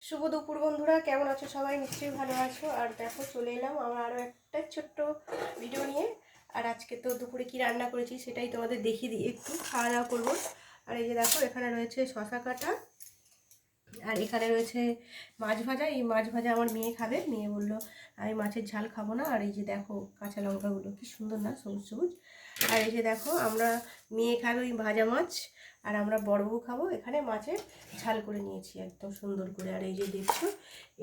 শুভ দুপুর বন্ধুরা, কেমন আছো সবাই? নিশ্চয়ই ভালো আছো। আর দেখো চলে এলাম আমার আরও একটা ছোট্ট ভিডিও নিয়ে। আর আজকে তো দুপুরে কি রান্না করেছি সেটাই তোমাদের দেখিয়ে দিই, একটু খাওয়া দাওয়া করবো। আর এই যে দেখো এখানে রয়েছে শশা কাটা, আর এখানে রয়েছে মাছ ভাজা। এই মাছ ভাজা আমার মেয়ে খাবে, মেয়ে বললো আমি মাছের ঝাল খাবো না। আর এই যে দেখো কাঁচা লঙ্কাগুলো কি সুন্দর না, সবুজ সবুজ। আর এই যে দেখো আমরা মেয়ে খাবে ওই ভাজা মাছ, আর আমরা বড়বু খাবো এখানে মাছের ঝাল করে নিয়েছি একদম সুন্দর করে। আর এই যে দেখছো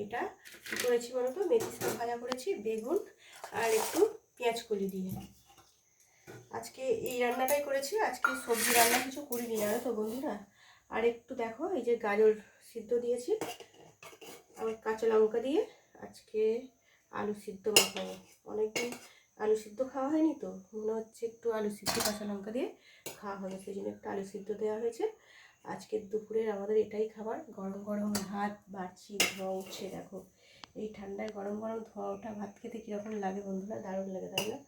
এটা কী করেছি বলো তো, মেথি শাক ভাজা করেছি, বেগুন আর একটু পেঁয়াজ কলি দিয়ে। আজকে এই রান্নাটাই করেছি, আজকে সবজি রান্না কিছু করিনি জানো তো বন্ধুরা। আর একটু দেখো এই যে গাজর সিদ্ধ দিয়েছি আর কাঁচা লঙ্কা দিয়ে আজকে আলু সিদ্ধ মাখাবো। অনেকদিন আলু সিদ্ধ খাওয়া হয়নি তো, মনে হচ্ছে একটু আলু সিদ্ধ কাঁচা লঙ্কা দিয়ে খাওয়া হবে, সেই জন্য একটু আলু সিদ্ধ দেওয়া হয়েছে। আজকের দুপুরের আমাদের এটাই খাবার। গরম গরম ভাত বাড়ছি, ধোঁয়া উঠছে দেখো। এই ঠান্ডায় গরম গরম ধোঁয়া ওঠা ভাত খেতে কীরকম লাগে বন্ধুরা, দারুণ লাগে তাই না?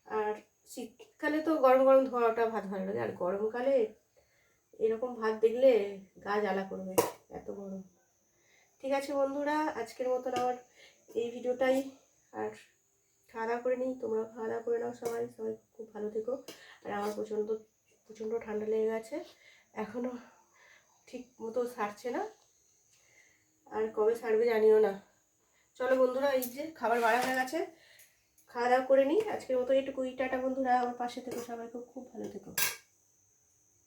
আর শীতকালে তো গরম গরম ধোঁয়া ওঠা ভাত ভালো লাগে, আর গরমকালে এরকম ভাত দেখলে গা জ্বালা করবে, এত গরম। ঠিক আছে বন্ধুরা, আজকের মতন আমার এই ভিডিওটাই। আর খাওয়া দাওয়া করে নিই, তোমরা খাওয়া দাওয়া করে নাও, সবাই সবাই খুব ভালো থেকো। আর আমার প্রচণ্ড প্রচণ্ড ঠান্ডা লেগে গেছে, এখনও ঠিক মতো সারছে না, আর কবে সারবে জানিও না। চলো বন্ধুরা, এই যে খাবার বাড়া হয়ে গেছে, খাওয়া দাওয়া করে নিই। আজকের মতো এইটুকুই, টাটা বন্ধুরা, আমার পাশে থেকো, সবাই খুব খুব ভালো থেকো।